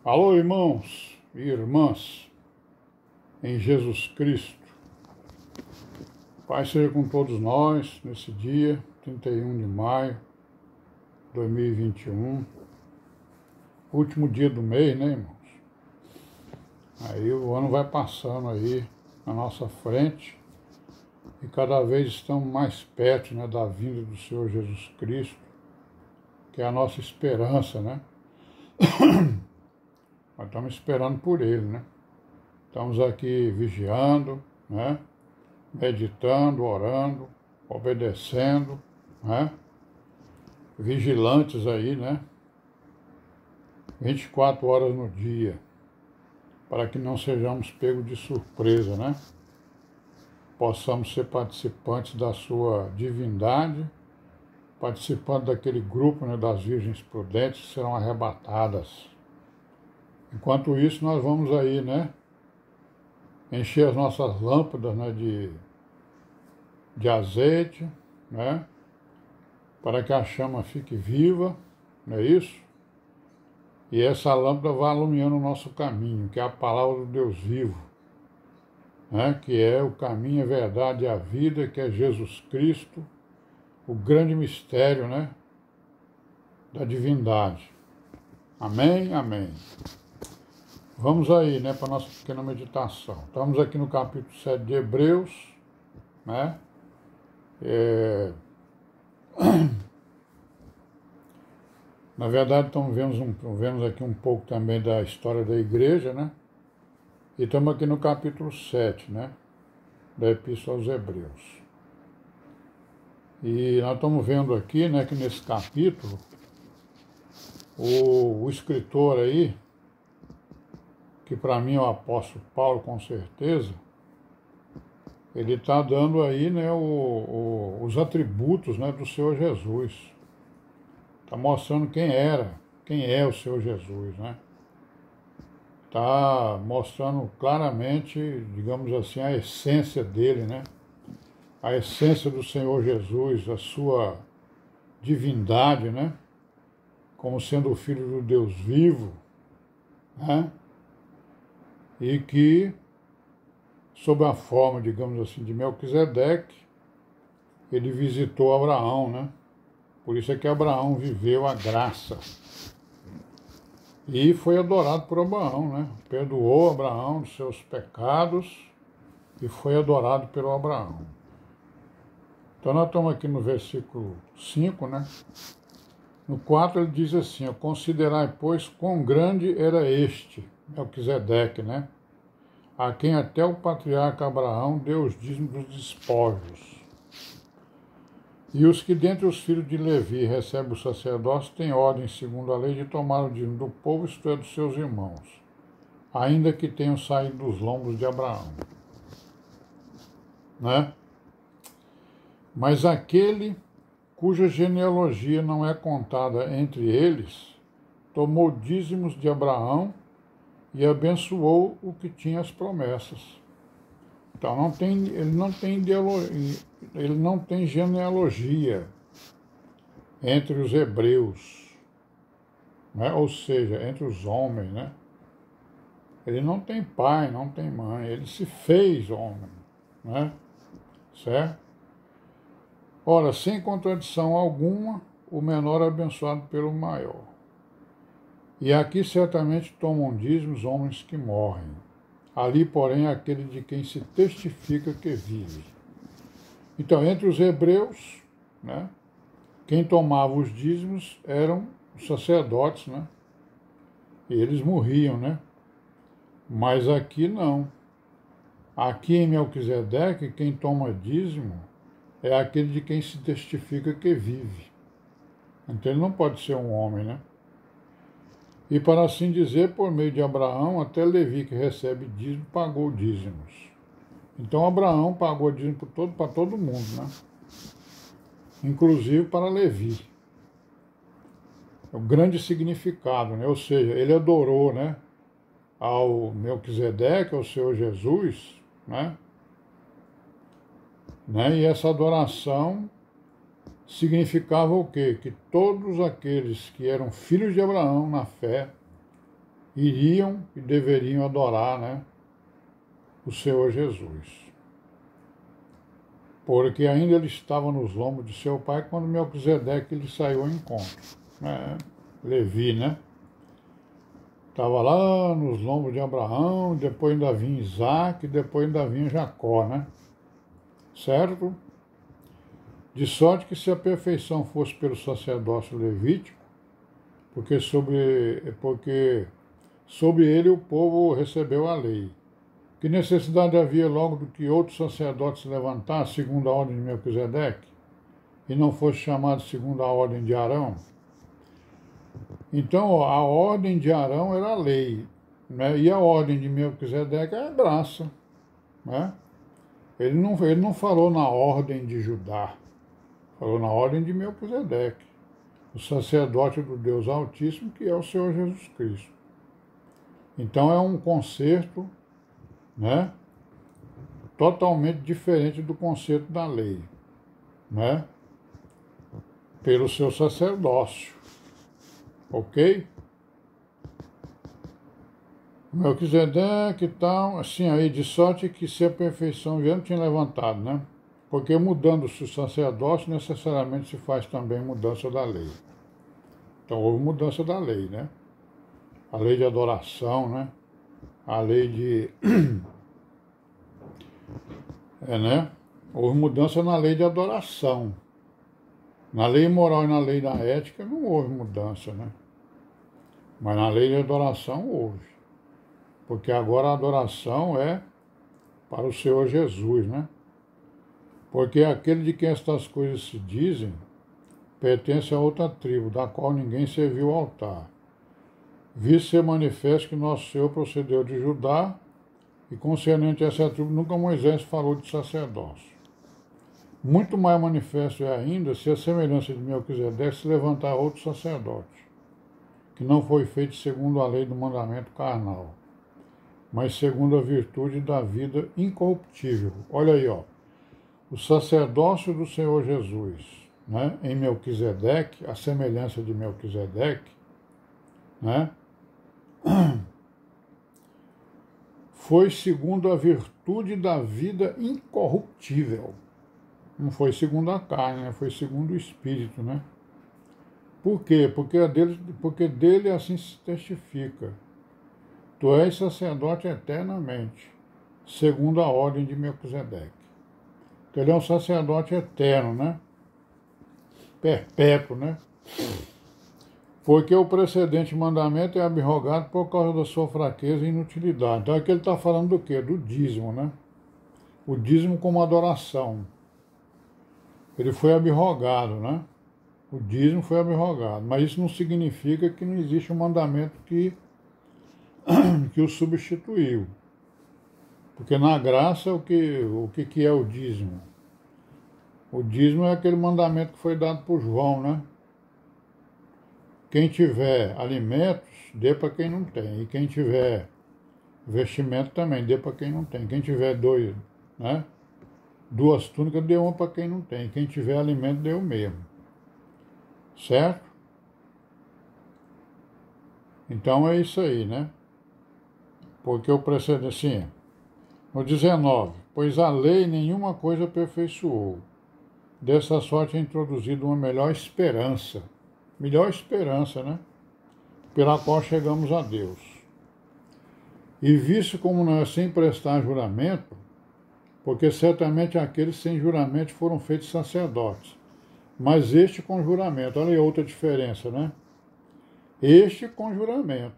Alô, irmãos e irmãs, em Jesus Cristo. Paz seja com todos nós nesse dia, 31 de maio de 2021, último dia do mês, né, irmãos? Aí o ano vai passando aí na nossa frente e cada vez estamos mais perto, né, da vinda do Senhor Jesus Cristo, que é a nossa esperança, né? Nós estamos esperando por Ele, né? Estamos aqui vigiando, né? Meditando, orando, obedecendo, né? Vigilantes aí, né? 24 horas no dia, para que não sejamos pegos de surpresa, né? Possamos ser participantes da sua divindade, participantes daquele grupo, né, das virgens prudentes que serão arrebatadas. Enquanto isso, nós vamos aí, né? Encher as nossas lâmpadas, né, de azeite, né? Para que a chama fique viva, não é isso? E essa lâmpada vai iluminando o nosso caminho, que é a palavra do Deus vivo, né? Que é o caminho, a verdade e a vida, que é Jesus Cristo, o grande mistério, né? Da divindade. Amém? Amém. Vamos aí, né, para a nossa pequena meditação. Estamos aqui no capítulo 7 de Hebreus, né? Na verdade, vemos aqui um pouco também da história da igreja, né? E estamos aqui no capítulo 7, né? Da Epístola aos Hebreus. E nós estamos vendo aqui, né, que nesse capítulo, o escritor aí, que para mim é o apóstolo Paulo, com certeza, ele está dando aí, né, os atributos, né, do Senhor Jesus. Está mostrando quem é o Senhor Jesus, né? Está mostrando claramente, digamos assim, a essência dele, né? A essência do Senhor Jesus, a sua divindade, né? Como sendo o Filho do Deus vivo, né? E que, sob a forma, digamos assim, de Melquisedeque, ele visitou Abraão, né? Por isso é que Abraão viveu a graça. E foi adorado por Abraão, né? Perdoou Abraão dos seus pecados e foi adorado pelo Abraão. Então nós estamos aqui no versículo 5, né? No 4 ele diz assim, considerai, pois, quão grande era este, Melquisedeque, né? A quem até o patriarca Abraão deu os dízimos dos despojos. E os que dentre os filhos de Levi recebem o sacerdócio têm ordem, segundo a lei, de tomar o dízimo do povo, isto é, dos seus irmãos, ainda que tenham saído dos lombos de Abraão. Né? Mas aquele cuja genealogia não é contada entre eles, tomou dízimos de Abraão e abençoou o que tinha as promessas. Então ele não tem genealogia entre os hebreus, né? Ou seja, entre os homens, né? Ele não tem pai, não tem mãe, ele se fez homem, né? Certo? Ora, sem contradição alguma, o menor é abençoado pelo maior. E aqui certamente tomam dízimos homens que morrem. Ali, porém, é aquele de quem se testifica que vive. Então, entre os hebreus, né, quem tomava os dízimos eram os sacerdotes, né? E eles morriam, né? Mas aqui não. Aqui em Melquisedeque, quem toma dízimo é aquele de quem se testifica que vive. Então ele não pode ser um homem, né? E para assim dizer, por meio de Abraão, até Levi, que recebe dízimo, pagou dízimos. Então Abraão pagou dízimo para todo mundo, né? Inclusive para Levi. É o grande significado, né? Ou seja, ele adorou, né, ao Melquisedeque, ao Senhor Jesus, né? E essa adoração significava o quê? Que todos aqueles que eram filhos de Abraão na fé iriam e deveriam adorar, né, o Senhor Jesus. Porque ainda ele estava nos lombos de seu pai quando Melquisedeque lhe saiu ao encontro. Né? Levi, né? Estava lá nos lombos de Abraão, depois ainda vinha Isaac, depois ainda vinha Jacó, né? Certo? De sorte que se a perfeição fosse pelo sacerdócio levítico, porque sobre ele o povo recebeu a lei. Que necessidade havia logo do que outro sacerdote se levantasse segundo a ordem de Melquisedeque e não fosse chamado segundo a ordem de Arão? Então, a ordem de Arão era a lei, né? E a ordem de Melquisedeque era a graça. Né? Ele não falou na ordem de Judá, falou na ordem de Melquisedeque, o sacerdote do Deus Altíssimo, que é o Senhor Jesus Cristo. Então é um concerto, né, totalmente diferente do conceito da lei, né, pelo seu sacerdócio, ok? Melquisedeque e tal, assim aí, de sorte que se a perfeição vier, não tinha levantado, né? Porque mudando-se o sacerdócio, necessariamente se faz também mudança da lei. Então houve mudança da lei, né? A lei de adoração, né? A lei de... né? Houve mudança na lei de adoração. Na lei moral e na lei da ética não houve mudança, né? Mas na lei de adoração houve. Porque agora a adoração é para o Senhor Jesus, né? Porque aquele de quem estas coisas se dizem pertence a outra tribo, da qual ninguém serviu ao altar. Visto ser manifesto que nosso Senhor procedeu de Judá, e concernente a essa tribo nunca Moisés falou de sacerdócio. Muito mais manifesto é ainda se a semelhança de Melquisedeque se levantar outro sacerdote, que não foi feito segundo a lei do mandamento carnal, mas segundo a virtude da vida incorruptível. Olha aí, ó, o sacerdócio do Senhor Jesus, né, em Melquisedeque, a semelhança de Melquisedeque, né, foi segundo a virtude da vida incorruptível. Não foi segundo a carne, né? Foi segundo o Espírito, né? Por quê? Porque dele assim se testifica. Tu és sacerdote eternamente, segundo a ordem de Melquisedeque. Então ele é um sacerdote eterno, né? Perpétuo, né? Porque o precedente mandamento é abrogado por causa da sua fraqueza e inutilidade. Então aqui ele está falando do quê? Do dízimo, né? O dízimo como adoração. Ele foi abrogado, né? O dízimo foi abrogado. Mas isso não significa que não existe um mandamento que o substituiu. Porque na graça, o que é o dízimo? O dízimo é aquele mandamento que foi dado por João, né? Quem tiver alimentos, dê para quem não tem. E quem tiver vestimento também, dê para quem não tem. Quem tiver duas túnicas, dê uma para quem não tem. Quem tiver alimento, dê o mesmo. Certo? Então é isso aí, né? Porque o precedente, sim. No 19, pois a lei nenhuma coisa aperfeiçoou. Dessa sorte é introduzida uma melhor esperança, né? Pela qual chegamos a Deus. E visto como não é sem prestar juramento, porque certamente aqueles sem juramento foram feitos sacerdotes, mas este com juramento, olha aí outra diferença, né? Este com juramento,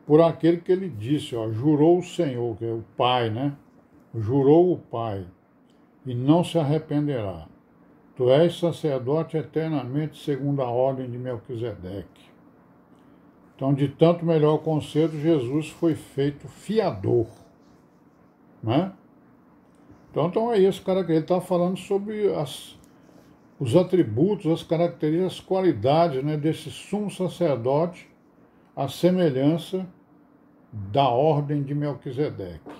por aquele que ele disse, ó, jurou o Senhor, que é o Pai, né? Jurou o Pai, e não se arrependerá. Tu és sacerdote eternamente segundo a ordem de Melquisedeque. Então, de tanto melhor conceito, Jesus foi feito fiador. Né? Então é isso, cara, que ele está falando sobre os atributos, as características, as qualidades, né, desse sumo sacerdote, à semelhança da ordem de Melquisedeque,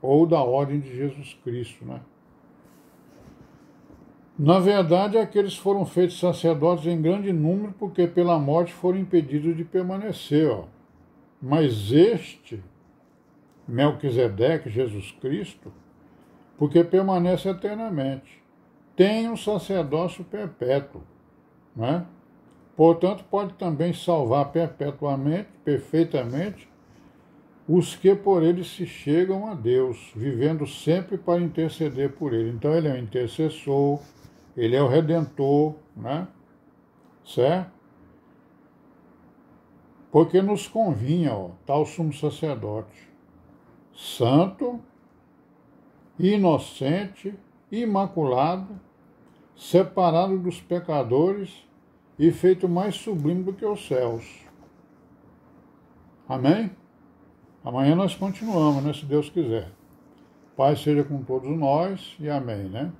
ou da ordem de Jesus Cristo, né? Na verdade, aqueles foram feitos sacerdotes em grande número porque pela morte foram impedidos de permanecer. Ó. Mas este, Melquisedeque, Jesus Cristo, porque permanece eternamente, tem um sacerdócio perpétuo, né? Portanto, pode também salvar perpetuamente, perfeitamente, os que por ele se chegam a Deus, vivendo sempre para interceder por ele. Então, ele é o intercessor, ele é o redentor, né? Certo? Porque nos convinha, tal sumo sacerdote, santo, inocente, imaculado, separado dos pecadores e feito mais sublime do que os céus. Amém? Amanhã nós continuamos, né, se Deus quiser. Pai seja com todos nós e amém, né?